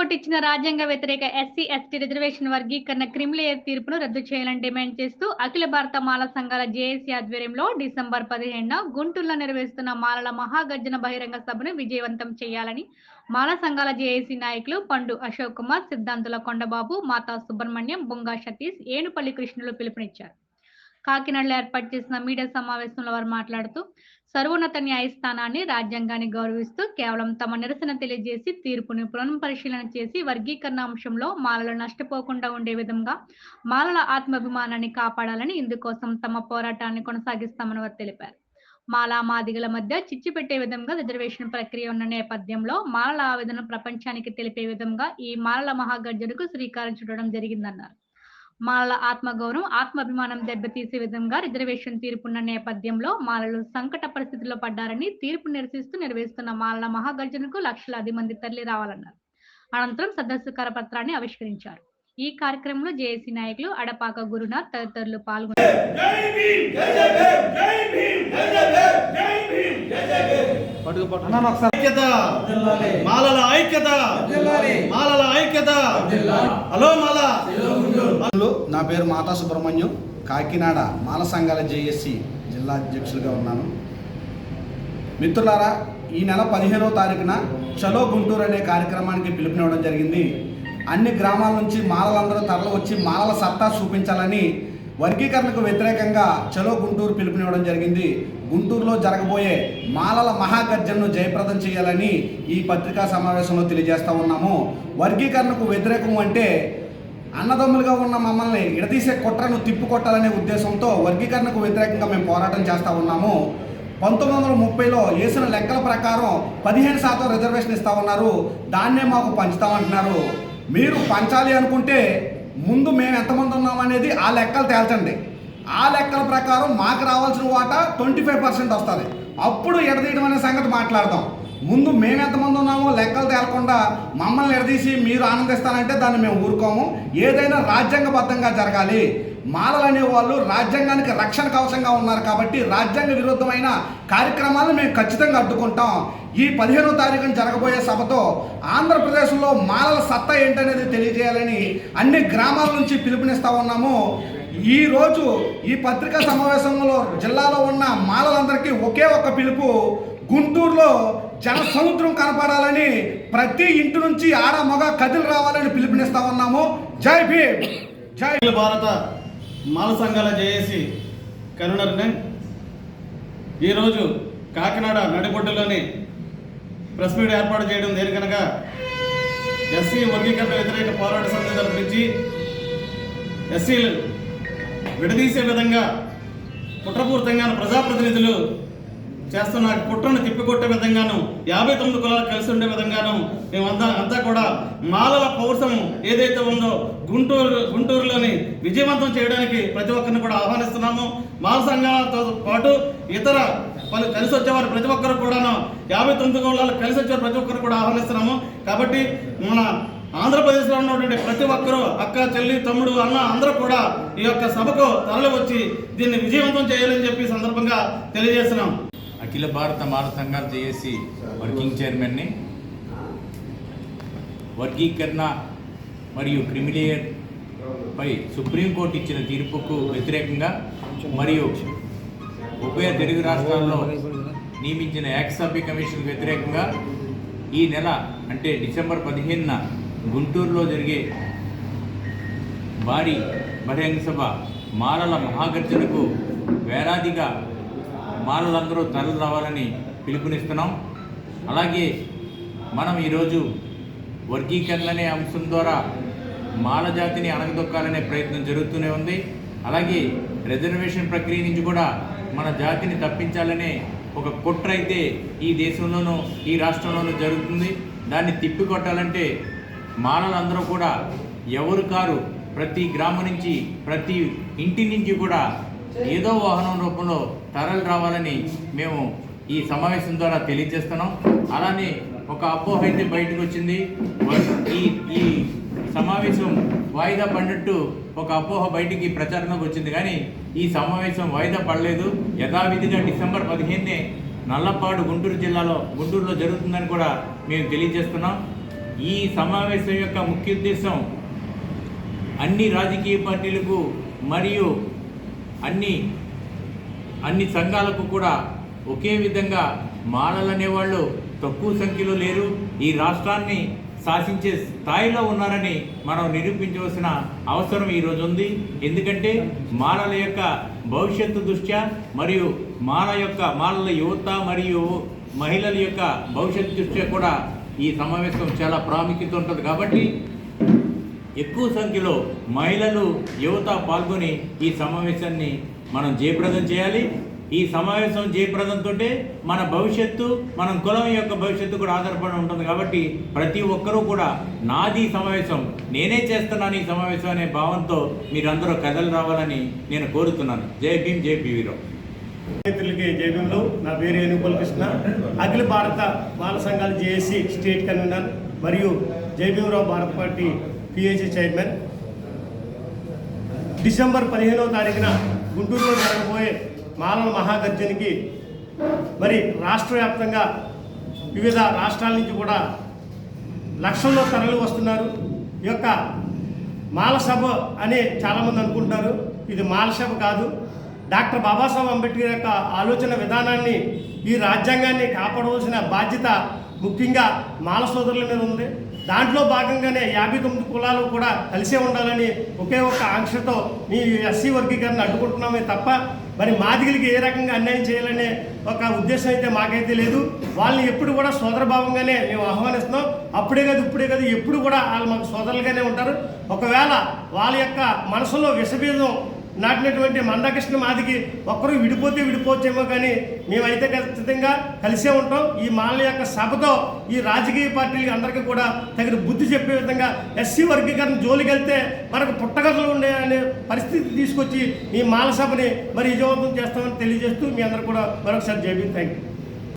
Supreme court ఇచ్చిన రాజ్యాంగ వ్యతిరేక ఎస్సీ, ఎస్టీ రిజర్వేషన్ వర్గీకరణ క్రిమిలేయర్ తీర్పును రద్దు చేయాలని డిమాండ్ చేస్తూ అఖిల భారత మాల సంఘాల జేఏసీ ఆధ్వర్యంలో డిసెంబర్ 15న గుంటూరులో నిర్వహిస్తున్న మాలల మహాగర్జన బహిరంగ సభను విజయవంతం చేయాలని మాల సంఘాల జేఏసీ నాయకులు పండు అశోక్ కుమార్, సిద్ధాంతుల కొండబాబు, మాతా సుబ్రహ్మణ్యం, బొంగా సతీష్, ఏనుపల్లి కృష్ణులు పిలుపునిచ్చారు. కాకినాడలో ఏర్పాటు చేసిన మీడియా సమావేశంలో వారు మాట్లాడుతూ సర్వోన్నత న్యాయస్థానాన్ని, రాజ్యాంగాన్ని గౌరవిస్తూ కేవలం తమ నిరసన తెలియజేసి తీర్పును పునఃపరిశీలన చేసి వర్గీకరణ అంశంలో మాలలు నష్టపోకుండా ఉండే విధంగా మాలల ఆత్మాభిమానాన్ని కాపాడాలని, ఇందుకోసం తమ పోరాటాన్ని కొనసాగిస్తామని వారు తెలిపారు. మాలా మాదిగల మధ్య చిచ్చు పెట్టే విధంగా రిజర్వేషన్ ప్రక్రియ ఉన్న నేపథ్యంలో మాలల ఆవేదన ప్రపంచానికి తెలిపే విధంగా ఈ మాలల మహాగర్జనకు శ్రీకారం చుట్టడం జరిగిందన్నారు. మాలల ఆత్మగౌరవం, ఆత్మాభిమానం దెబ్బతీసే విధంగా రిజర్వేషన్ తీర్పున్న నేపథ్యంలో మాలలు సంకట పరిస్థితుల్లో పడ్డారని, తీర్పు నిరసిస్తూ నిర్వహిస్తున్న మాలల మహాగర్జనకు లక్షలాది మంది తరలి రావాలన్నారు. అనంతరం సదస్సు కరపత్రాన్ని ఆవిష్కరించారు. ఈ కార్యక్రమంలో జేఏసీ నాయకులు అడపాక గురునాథ్ తదితరులు పాల్గొన్నారు. నా పేరు మాతా సుబ్రహ్మణ్యం, కాకినాడ మాల సంఘాల జేఏసీ జిల్లా అధ్యక్షులుగా ఉన్నాను. మిత్రులారా, ఈ నెల 15వ తారీఖున చలో గుంటూరు అనే కార్యక్రమానికి పిలుపునివ్వడం జరిగింది. అన్ని గ్రామాల నుంచి మాలలందరూ తరలి వచ్చి మాలల సత్తా చూపించాలని వర్గీకరణకు వ్యతిరేకంగా చలో గుంటూరు పిలుపునివ్వడం జరిగింది. గుంటూరులో జరగబోయే మాలల మహాగర్జనను జయప్రదం చేయాలని ఈ పత్రికా సమావేశంలో తెలియజేస్తూ ఉన్నాము. వర్గీకరణకు వ్యతిరేకం అంటే అన్నదమ్ములుగా ఉన్న మమ్మల్ని ఎడతీసే కుట్రను తిప్పికొట్టాలనే ఉద్దేశంతో వర్గీకరణకు వ్యతిరేకంగా మేము పోరాటం చేస్తూ ఉన్నాము. 1930లో వేసిన లెక్కల ప్రకారం 15% రిజర్వేషన్ ఇస్తా ఉన్నారు. దాన్నే మాకు పంచుతామంటున్నారు. మీరు పంచాలి అనుకుంటే ముందు మేము ఎంతమంది ఉన్నామనేది ఆ లెక్కలు తేల్చండి. ఆ లెక్కల ప్రకారం మాకు రావాల్సిన వాటా 25% వస్తుంది. అప్పుడు ఎడదీయడం అనే సంగతి మాట్లాడదాం. ముందు మేము ఎంతమంది ఉన్నామో లెక్కలు తేలకుండా మమ్మల్ని ఎడదీసి మీరు ఆనందిస్తానంటే దాన్ని మేము ఊరుకోము. ఏదైనా రాజ్యాంగబద్ధంగా జరగాలి. మాలలు అనేవాళ్ళు రాజ్యాంగానికి రక్షణ కవచంగా ఉన్నారు కాబట్టి రాజ్యాంగ విరుద్ధమైన కార్యక్రమాలను మేము ఖచ్చితంగా అడ్డుకుంటాం. ఈ 15వ తారీఖున జరగబోయే సభతో ఆంధ్రప్రదేశ్లో మాలల సత్తా ఏంటనేది తెలియజేయాలని అన్ని గ్రామాల నుంచి పిలుపునిస్తూ ఉన్నాము. ఈరోజు ఈ పత్రికా సమావేశంలో జిల్లాలో ఉన్న మాలలందరికీ ఒకే ఒక పిలుపు, గుంటూరులో జన సముద్రం కనపడాలని, ప్రతి ఇంటి నుంచి ఆడ మగ కదిలి రావాలని పిలుపునిస్తా ఉన్నాము. జై భీమ్. జై భారత మాల సంఘాల జేఏసీ కన్వీనర్ని ఈరోజు కాకినాడ నడిబొడ్డులోని ప్రెస్ మీట్ ఏర్పాటు చేయడం దేనికనగా ఎస్సీ వర్గీకరణ వ్యతిరేక పోరాట సమితి తరపునించి ఎస్సీలు విడదీసే విధంగా కుట్రపూరితంగా ప్రజాప్రతినిధులు చేస్తున్న కుట్రను తిప్పికొట్టే విధంగాను 59 కులాలు కలిసి ఉండే విధంగాను మేమంతా కూడా మాలల పౌరుషం ఏదైతే ఉందో గుంటూరులోని విజయవంతం చేయడానికి ప్రతి ఒక్కరిని కూడా ఆహ్వానిస్తున్నాము. మాల సంఘాలతో పాటు ఇతర కలిసి వచ్చేవారు ప్రతి ఒక్కరు కూడాను 59 కులాలు కలిసి వచ్చే ప్రతి ఒక్కరు కూడా ఆహ్వానిస్తున్నాము. కాబట్టి మన ఆంధ్రప్రదేశ్లో ఉన్నటువంటి ప్రతి ఒక్కరూ అక్క, చెల్లి, తమ్ముడు, అన్న అందరూ కూడా ఈ యొక్క సభకు తరలి వచ్చి దీన్ని విజయవంతం చేయాలని చెప్పి సందర్భంగా తెలియజేస్తున్నాం. అఖిల భారత మాల సంఘాల జేఏసీ వర్కింగ్ చైర్మన్ని. వర్గీకరణ మరియు క్రిమిలేయర్ పై సుప్రీంకోర్టు ఇచ్చిన తీర్పుకు వ్యతిరేకంగా మరియు ఉభయ తెలుగు రాష్ట్రాల్లో నియమించిన ఏకసభ్య కమిషన్కు వ్యతిరేకంగా ఈ నెల అంటే డిసెంబర్ 15న గుంటూరులో జరిగే భారీ బహిరంగ సభ మాలల మహాగర్జనకు వేలాదిగా మాలలందరూ తరలి రావాలని పిలుపునిస్తున్నాం. అలాగే మనం ఈరోజు వర్గీకరణ అనే అంశం ద్వారా మాల జాతిని అణగదొక్కాలనే ప్రయత్నం జరుగుతూనే ఉంది. అలాగే రిజర్వేషన్ ప్రక్రియ నుంచి కూడా మన జాతిని తప్పించాలనే ఒక కుట్ర అయితే ఈ దేశంలోనూ ఈ రాష్ట్రంలోనూ జరుగుతుంది. దాన్ని తిప్పికొట్టాలంటే మాలలందరూ కూడా ఎవరు కారు ప్రతి గ్రామం నుంచి ప్రతి ఇంటి నుంచి కూడా ఏదో వాహనం రూపంలో తరలి రావాలని మేము ఈ సమావేశం ద్వారా తెలియజేస్తున్నాం. అలానే ఒక అపోహ అయితే బయటకు వచ్చింది. ఈ సమావేశం వాయిదా పడినట్టు ఒక అపోహ బయటికి ప్రచారంలోకి వచ్చింది. కానీ ఈ సమావేశం వాయిదా పడలేదు. యథావిధిగా డిసెంబర్ 15నే నల్లపాడు గుంటూరులో జరుగుతుందని కూడా మేము తెలియజేస్తున్నాం. ఈ సమావేశం యొక్క ముఖ్య ఉద్దేశం అన్ని రాజకీయ పార్టీలకు మరియు అన్ని సంఘాలకు కూడా ఒకే విధంగా మాలలు అనేవాళ్ళు తక్కువ సంఖ్యలో లేరు, ఈ రాష్ట్రాన్ని శాసించే స్థాయిలో ఉన్నారని మనం నిరూపించవలసిన అవసరం ఈరోజు ఉంది. ఎందుకంటే మాలల యొక్క భవిష్యత్తు దృష్ట్యా మరియు మాలల యువత మరియు మహిళల యొక్క భవిష్యత్తు దృష్ట్యా కూడా ఈ సమావేశం చాలా ప్రాముఖ్యత ఉంటుంది. కాబట్టి ఎక్కువ సంఖ్యలో మహిళలు యువత పాల్గొని ఈ సమావేశాన్ని మనం జయప్రదం చేయాలి. ఈ సమావేశం జయప్రదంతో మన భవిష్యత్తు, మన కులం యొక్క భవిష్యత్తు కూడా ఆధారపడి ఉంటుంది. కాబట్టి ప్రతి ఒక్కరూ కూడా నాది సమావేశం, నేనే చేస్తున్నాను ఈ సమావేశం అనే భావంతో మీరందరూ కథలు రావాలని నేను కోరుతున్నాను. జై భీమ్, జై పీవీరావు. మిత్రులకి జై భీమ్లు. నా పేరు ఏనుగోలు కృష్ణ, అఖిల భారత మాల సంఘాల జేఏసీ స్టేట్ కన్వీనర్ మరియు జై భీమరావు భారత పార్టీ పిఏసీ చైర్మన్. డిసెంబర్ 15వ తారీఖున గుంటూరులో జరగబోయే మాలల మహాగర్జనకి మరి రాష్ట్ర వ్యాప్తంగా వివిధ రాష్ట్రాల నుంచి కూడా లక్షల్లో తరలి వస్తున్నారు. ఈ యొక్క మాల సభ అని చాలామంది అనుకుంటారు. ఇది మాల సభ కాదు. డాక్టర్ బాబాసాహెబ్ అంబేద్కర్ యొక్క ఆలోచన విధానాన్ని, ఈ రాజ్యాంగాన్ని కాపాడవలసిన బాధ్యత ముఖ్యంగా మాల సోదరుల మీద ఉంది. దాంట్లో భాగంగానే 59 కులాలు కూడా కలిసే ఉండాలని ఒకే ఒక్క ఆంక్షతో మీ ఎస్సీ వర్గీకరణ అడ్డుకుంటున్నామే తప్ప మరి మాదిగలకి ఏ రకంగా అన్యాయం చేయాలనే ఒక ఉద్దేశం అయితే మాకైతే లేదు. వాళ్ళని ఎప్పుడు కూడా సోదరభావంగానే మేము ఆహ్వానిస్తున్నాం. అప్పుడే కాదు, ఇప్పుడే కాదు, ఎప్పుడు కూడా వాళ్ళు మాకు సోదరులుగానే ఉంటారు. ఒకవేళ వాళ్ళ యొక్క మనసులో విషబీజం నాటినటువంటి మందకృష్ణ మాదికి ఒక్కరు విడిపోవచ్చేమో, కానీ మేమైతే ఖచ్చితంగా కలిసే ఉంటాం. ఈ మాల యొక్క సభతో ఈ రాజకీయ పార్టీలకి అందరికీ కూడా తగిన బుద్ధి చెప్పే విధంగా ఎస్సీ వర్గీకరణ జోలికి వెళ్తే మనకు పుట్టగతులు ఉండే అనే పరిస్థితి తీసుకొచ్చి ఈ మాల సభని మరి విజయవంతం చేస్తామని తెలియజేస్తూ మీ అందరూ కూడా మరొకసారి జై భీమ్. Thank you.